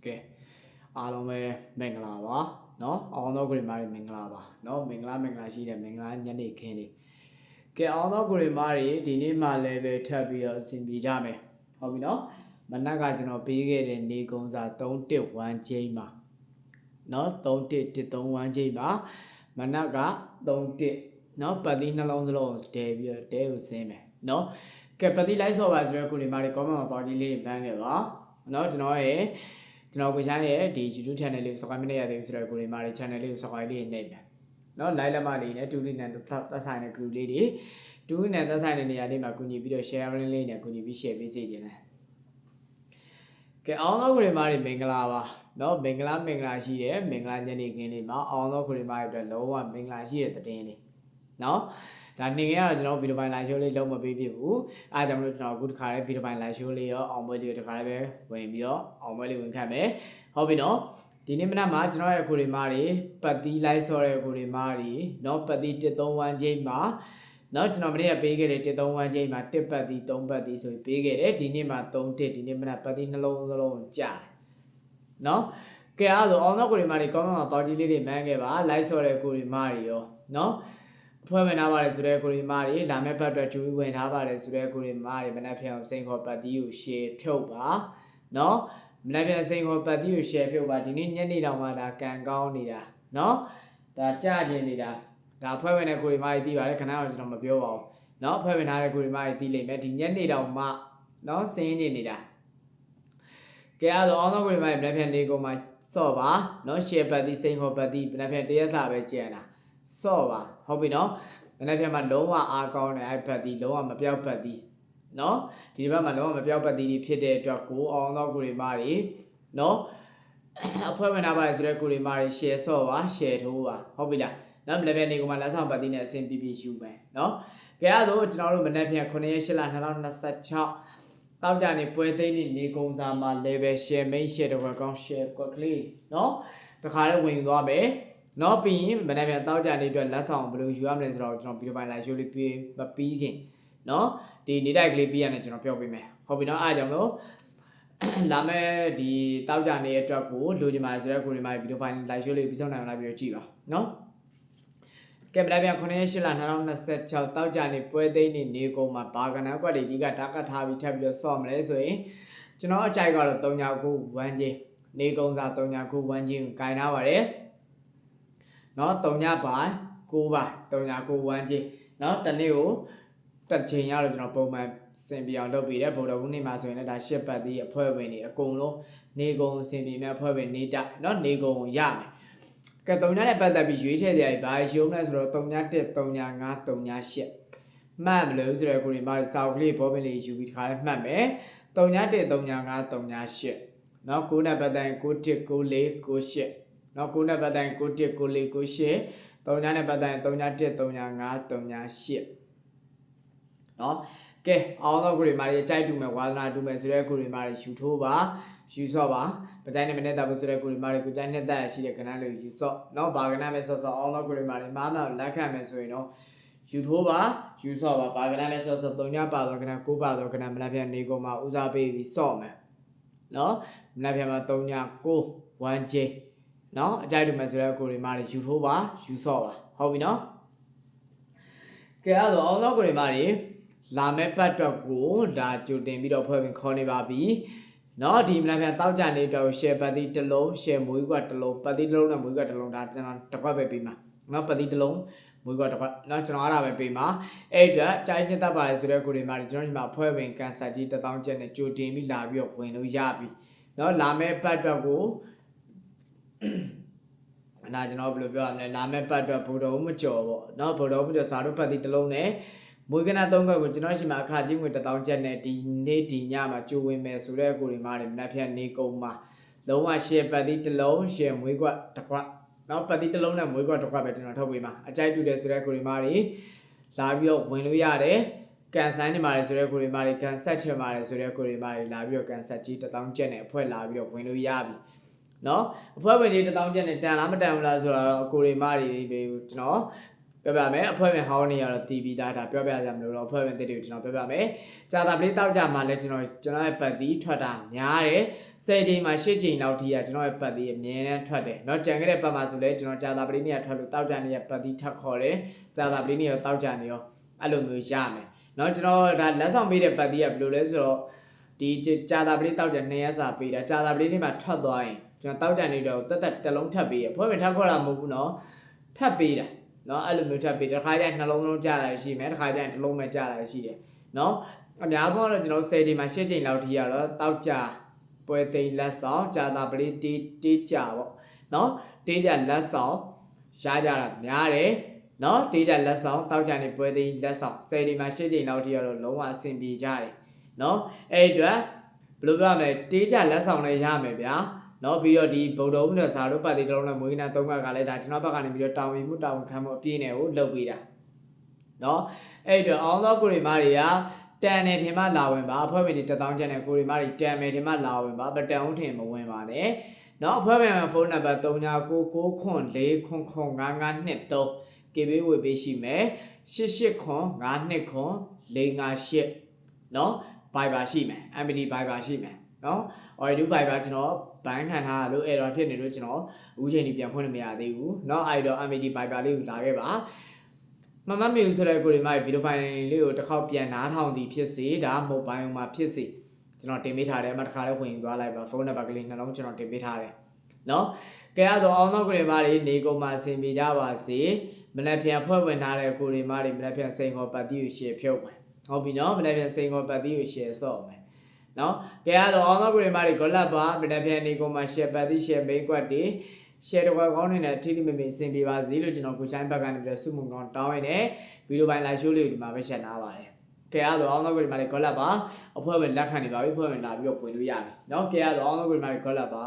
ကဲအားလုံးပဲမင်္ဂလာပါเนาะအောင်သောဂရီမာတွေမင်္ဂလာပါเนาะမင်္ဂလာရှိတယ်မင်္ဂလာညနေခင်းလေးကဲအောင်သောဂရီမာတွေဒီနေ့မှလည်းပဲထပ်ပြီးတော့အဆင်ပြေကြမယ်ဟုတ်ပြီเนาะမနက်ကကျွန်တော်ပေးခဲ့တဲ့နေကုံစာ3-1ချိန်မှာเนาะ3-1-3-1ချိန်မှာမနက်က3-1เนาะပတ်သီးနှလုံးစလုံးတဲပြီးတော့တဲကိုဆင်းမယ်เนาะကဲပတ်သီးလိုက်ဆော့ပါဆိုတော့ဂရီမာတွေ comment မှာပါတီလေးတွေပန်းခဲ့ပါเนาะကျွန်တော်ကိုချမ်းရဲ့ဒီ YouTube channel လေးကို subscribe မလုပ်ရသေးဘူးဆိုတော့ကိုရီမာတွေ channel လေးကို subscribe လေးနှိပ်မယ်เนาะ like လက်မလေးနဲ့တူလေးနဲ့သက်ဆိုင်တဲ့ group လေးတွေတူလေးနဲ့သက်ဆိုင်တဲ့နေရာလေးမှာကူညီပြီးတော့ sharing လေးနဲ့ကူညီပြီး share ပေးစေချင်တယ်ကဲအောင်သောကိုရီမာတွေမင်္ဂလာပါเนาะမင်္ဂလာရှိတယ်မင်္ဂလာညနေခင်းလေးမှာအောင်သောကိုရီမာတွေအတွက်လုံးဝမင်္ဂလာရှိတဲ့သတင်းလေးเนาะဒါနေခဲ့ရတော့ကျွန်တော်ဗီဒီယိုပိုင်း live show လေးလုံးမပေးဖြစ်ဘူးအားကြောင့်မလို့ကျွန်တော်အခုတစ်ခါလေးဗီဒီယိုပိုင်း live show လေးရောအောင်ပွဲလေးကိုတစ်ခါလေးပဲဝင်ပြီးတော့အောင်ပွဲလေးဝင်ခတ်မယ်ဟုတ်ပြီနော်ဒီနေ့မနက်မှာကျွန်တော်ရဲ့ကိုရီမာတွေပတ်သီး live ဆော့တဲ့ကိုရီမာတွေနော်ပတ်သီး1-3-1ချိန်မှာနော်ကျွန်တော်မနေ့ကပေးခဲ့တဲ့1-3-1ချိန်မှာ1ပတ်သီး3ပတ်သီးဆိုပြီးပေးခဲ့တယ်ဒီနေ့မှာ3-1ဒီနေ့မနက်ပတ်သီးနှလုံးကြာတယ်နော်ကဲအားဆိုအောင်သောကိုရီမာတွေ comment မှာပေါတီလေးတွေမှန်းခဲ့ပါ live ဆော့တဲ့ကိုရီမာတွေရောနော်ဖွဲ့ဝင်ထားပါတယ်ဆိုတဲ့ကိုရီမာတွေလာမဲ့ဘက်အတွက်ဂျူဝင်ထားပါတယ်ဆိုတဲ့ကိုရီမာတွေမနက်ဖြန်စိန်ခေါ်ပတ်သီးကို share ဖြုတ်ပါနော်မနက်ဖြန်စိန်ခေါ်ပတ်သီးကို share ဖြုတ်ပါဒီနေ့ညနေတောင်မှဒါကန်ကောင်းနေတာနော်ဒါကြာကျင်နေတာဒါဖွဲ့ဝင်တဲ့ကိုရီမာတွေသိပါတယ်ခဏတော့ကျွန်တော်မပြောပါဘူးနော်ဖွဲ့ဝင်ထားတဲ့ကိုရီမာတွေသိလိမ့်မယ်ဒီညနေတောင်မှနော်စင်းနေနေတာကဲအဲ့တော့အောင်သောကိုရီမာတွေမနက်ဖြန်နေကုန်မှာစော့ပါနော် share ပတ်သီးစိန်ခေါ်ပတ်သီးမနက်ဖြန်တရက်စာပဲကျန်တာစော့ပါဟုတ်ပြီနော်မနေ့ပြန်မှာလုံးဝအားကောင်းတဲ့ iPad ဒီလုံးဝမပြောက်ပတ်သည်เนาะဒီဘက်မှာလုံးဝမပြောက်ပတ်သည်ဖြစ်တဲ့အတွက်ကိုအောင်သောကိုရီမာတွေเนาะအဖွဲ့ဝင်ထားပါဆိုတဲ့ကိုရီမာတွေ share ဆော့ပါ share ထိုးပါဟုတ်ပြီလားနော်မနေ့ပြန်နေကမှလက်ဆောင်ပတ်သည်နဲ့အဆင်ပြေပြေယူမယ်เนาะကြရတော့ကျွန်တော်တို့မနေ့ပြန်9/8/2026တောက်ကြနေပွဲသိမ်းနေကုံစာမှာ level share main share တော့ကောင်း share ကွက်ကလေးเนาะတခါလေးဝင်သွားမယ်နော်ပြီးရင်မနေ့ပြန်တောက်ကြနေအတွက်လက်ဆောင်ဘယ်လိုယူရမလဲဆိုတော့ကျွန်တော်ဗီဒီယိုပိုင်း live show လေးပြီးခင်နော်ဒီနေတိုက်ကလေးပြီးရနေကျွန်တော်ပြောပြမယ်ဟုတ်ပြီနော်အားကြောင့်လို့လာမဲ့ဒီတောက်ကြနေအတွက်ကိုလိုချင်ပါဆိုတော့ကိုရီမာဗီဒီယိုပိုင်း live show လေးပြီးဆုံးနိုင်လာပြီးတော့ကြည့်ပါနော်ကဲမနေ့ပြန်9/8/2026တောက်ကြနေပွဲသိမ်းနေကုန်မှာဘာကနန်းကွက်တွေဒီကဓာတ်ကထားပြီးထပ်ပြီးတော့ဆော့မလဲဆိုရင်ကျွန်တော်အကြိုက်ကတော့3-9-1ချင်းနေကုန်စာ3-9-1ချင်းကိုကင်ထားပါတယ်နော်3ညပိုင်း9ပိုင်း3-9-1ချင်းနော်တနေ့ကိုတက်ချိန်ရတော့ကျွန်တော်ပုံမှန်စင်ပြအောင်လုပ်ပြီးတယ်ဗုဒ္ဓဘုနေ့မှာဆိုရင်လည်းဒါ10ပတ်သေးအဖွဲ့ဝင်တွေအကုန်လုံးနေကုန်စင်ပြနဲ့အဖွဲ့ဝင်နေတက်နော်နေကုန်ကိုရမယ်ကဲ3ညနဲ့ပတ်သက်ပြီးရွေးချယ်စရာကြီးဘာရုံးလဲဆိုတော့3-1-3-5-3-8မှတ်မလို့ဆိုတော့ကိုရီမာစာအုပ်ကလေးဘောပင်လေးယူပြီးတခါလေးမှတ်မယ်3-1-3-5-3-8နော်9နဲ့ပတ်သက်ရင်9-1-9-4-9-8နော်9နဲ့ပတ်သက်ရင်9-1-9-4-9-8 3ညနဲ့ပတ်သက်ရင်3-1-3-5-3-8နော်ကဲအောင်တော့ကိုရီမာတွေအကြိုက်တူမယ်ဝါသနာတူမယ်ဆိုတဲ့ကိုရီမာတွေယူထိုးပါယူဆော့ပါပတိုင်းနဲ့မနဲ့တာဖို့ဆိုတဲ့ကိုရီမာတွေကိုကြိုက်နဲ့တက်ရှိတဲ့ကဏ္ဍလေးယူဆော့နော်ဘာကဏ္ဍမဲ့ဆော့အောင်တော့ကိုရီမာတွေမားမှလက်ခံမယ်ဆိုရင်တော့ယူထိုးပါယူဆော့ပါဘာကဏ္ဍမဲ့ဆော့3ညပါတော့ကဏ္ဍ9ပါတော့ကဏ္ဍမနက်ဖြန်နေကုန်မှာဦးစားပေးပြီးဆော့မယ်နော်မနက်ဖြန်မှာ3-9-1ချိန်နော်အကြိုက်တူမယ်ဆိုတော့ကိုရီမာတွေယူထိုးပါယူဆော့ပါဟုတ်ပြီနော်ကဲအဲ့တော့အောင်တော့ကိုရီမာတွေလာမဲ့ပတ်တော့ကိုဒါကြိုတင်ပြီးတော့ဖွဲ့ဝင်ခေါ်နေပါပြီနော်ဒီမနက်ဖြန်တောက်ကြနေတော့ share ပတ်သီးတစ်လုံး share မွေးကွက်တစ်လုံးပတ်သီးတစ်လုံးနဲ့မွေးကွက်တစ်လုံးဒါကျွန်တော်တစ်ခွက်ပဲပေးမှာနော်ပတ်သီးတစ်လုံးမွေးကွက်တစ်ခွက်နော်ကျွန်တော်အားလာပဲပေးမှာအဲ့အတွက်ကြိုက်နှစ်သက်ပါလေဆိုတော့ကိုရီမာတွေကျွန်တော်ဒီမှာဖွဲ့ဝင်ကန်ဆယ်ကြီး1000ကျပ်နဲ့ကြိုတင်ပြီးလာပြီးတော့ဝင်လို့ရပြီနော်လာမဲ့ပတ်တော့ကိုအဲ့ဒါကျွန်တော်ဘယ်လိုပြောရမလဲလာမဲ့ပတ်အတွက်ဗုဒ္ဓဦးမကျော်ပေါ့နော်ဗုဒ္ဓဦးမကျော်စာတို့ပတ်သီးတစ်လုံးနဲ့မွေးကန3ခွက်ကိုကျွန်တော်ရှိမှာအခါကြီးငွေ1000ကျပ်နဲ့ဒီနေ့ဒီညမှာကြိုဝင်မယ်ဆိုတဲ့ကိုရီမာတွေမနက်ဖြန်နေကုန်မှာလုံးဝ share ပတ်သီးတစ်လုံး share မွေးခွက်တစ်ခွက်နော်ပတ်သီးတစ်လုံးနဲ့မွေးခွက်တစ်ခွက်ပဲကျွန်တော်ထုတ်ပေးမှာအကြိုက်တူတယ်ဆိုတဲ့ကိုရီမာတွေလာပြီးတော့ဝင်လို့ရတယ်ကန်ဆန်းနေပါတယ်ဆိုတဲ့ကိုရီမာတွေကန်ဆက်ချင်ပါတယ်ဆိုတဲ့ကိုရီမာတွေလာပြီးတော့ကန်ဆက်ကြီး1000ကျပ်နဲ့အဖွဲလာပြီးတော့ဝင်လို့ရပြီနော်အဖွဲ့ဝင်တွေ1000ကျပ်နဲ့တန်လားမတန်ဘူးလားဆိုတော့ကိုရီမာတွေကျွန်တော် ပြောပြမယ်အဖွဲ့ဝင်ဟောင်းနေရတော့တီးပြီးသားဒါပြောပြကြမလို့တော့အဖွဲ့ဝင်တွေကိုကျွန်တော်ပြောပြမယ်ကြာတာပလေးတောက်ကြမှာလဲကျွန်တော်ရဲ့ပတ်တီးထွက်တာများတယ်10ချိန်မှာ10ချိန်လောက်ထိရကျွန်တော်ရဲ့ပတ်တီးအမြဲတမ်းထွက်တယ်เนาะကြံခဲ့တဲ့ပတ်မှာဆိုလဲကျွန်တော်ကြာတာပလေးနေရထွက်လို့တောက်ကြနေရပတ်တီးထပ်ခေါ်တယ်ကြာတာပလေးနေရတောက်ကြနေရောအဲ့လိုမျိုးရမယ်เนาะကျွန်တော်ဒါလက်ဆောင်ပေးတဲ့ပတ်တီးကဘယ်လိုလဲဆိုတော့ဒီကြာတာပလေးတောက်ကြ2ရက်စာပေးတာကြာတာပလေးနေမှာထွက်သွားရင်ကျွန်တော်တောက်ကြနေတော့တက်တစ်လုံးထပ်ပေးရအဖွဲ့ဝင်ထပ်ခေါ်တာမဟုတ်ဘူးเนาะထပ်ပေးတာเนาะအဲ့လိုမျိုးထပ်ပြီးတစ်ခါကျရင်နှလုံးလုံးကြားလာရှိမယ်တစ်ခါကျရင်တစ်လုံးပဲကြားလာရှိတယ်เนาะအများဆုံးတော့ကျွန်တော်10ချိန်မှာ10ချိန်လောက်ထိရတော့တောက်ကြပွဲသိမ်းလက်ဆောင်ကြာတာပလေးတေးကြပေါ့เนาะတေးကြလက်ဆောင်ရကြတာများတယ်เนาะတေးကြလက်ဆောင်တောက်ကြနေပွဲသိမ်းလက်ဆောင်10ချိန်မှာ10ချိန်လောက်ထိရတော့လုံးဝအဆင်ပြေကြတယ်เนาะအဲ့အတွက်ဘယ်လိုပြောမလဲတေးကြလက်ဆောင်လည်းရမယ်ဗျာနော်ပြီးတော့ဒီဗုဒ္ဓဦးနဲ့ဇာတို့ပတ်တိတလုံးနဲ့မွေးနာ၃ကလည်းဒါကျွန်တော်ဘက်ကနေပြီးတော့တာဝန်မှုတာဝန်ခံမှုအပြည့်နဲ့ကိုလုပ်ပေးတာနော်အဲ့တော့အောင်သောကိုရီမာတွေကတန်နေထင်မှလာဝင်ပါအဖွဲ့ဝင်တွေ1000ကျန်တဲ့ကိုရီမာတွေတန်မယ်ထင်မှလာဝင်ပါမတန်ဦးထင်မဝင်ပါနဲ့နော်အဖွဲ့ဝင်ဖုန်းနံပါတ်3999945523 KB ဝေပေးရှိမယ်8895295458နော် Viber ရှိမယ် MPD Viber ရှိမယ်နော် Audio Viber ကျွန်တော်ဘန်းခံထားလို့ error ဖြစ်နေလို့ကျွန်တော်အခုချိန်ကြီးပြန်ဖွင့်လို့မရသေးဘူးเนาะအဲ့တော့ MPD Viber လေးကိုလာခဲ့ပါမမမေဆိုတဲ့ကိုဒီမှာဗီဒီယိုဖိုင်လေးကိုတစ်ခေါက်ပြန်နားထောင်သည်ဖြစ်စေဒါမိုဘိုင်းမှာဖြစ်စေကျွန်တော်တင်ပေးထားတယ်အမှတစ်ခါလေးဝင်သွားလိုက်ပါဖုန်းနံပါတ်ကလေးနှလုံးကျွန်တော်တင်ပေးထားတယ်เนาะကဲအဲ့တော့အောင်သောကိုဒီမှာတွေနေကုန်မှာဆင်ပြေကြပါစေမနေ့ပြန်ဖွဲ့ဝင်ထားတဲ့ကိုဒီမှာတွေမနေ့ပြန်စိန်ခေါ်ပတ်တီးကို share ဖြုတ်မယ်ဟုတ်ပြီเนาะမနေ့ပြန်စိန်ခေါ်ပတ်တီးကို share ဆော့မယ်နော်ကဲအဲ့တော့အောင်သောကိုရီမာတွေဂလပ်ပါမနေ့ပြန်နေကုန်မှာ share ပတ်တိ share မိတ်ကွက်တွေ share တော့ကောင်းနေတဲ့ထိထိမိမိစင်ပြပါစေလို့ကျွန်တော်ကိုချိုင်းဘက်ကနေပြီးဆုမွန်ကောင်းတောင်းရင်းနဲ့ဗီဒီယိုပိုင်း live show လေးကိုဒီမှာပဲ share နားပါတယ်ကဲအဲ့တော့အောင်သောကိုရီမာတွေဂလပ်ပါအဖွဲ့ဝင်လက်ခံနေပါပြီအဖွဲ့ဝင်လာပြီးတော့ဖွင့်လို့ရပြီနော်ကဲအဲ့တော့အောင်သောကိုရီမာတွေဂလပ်ပါ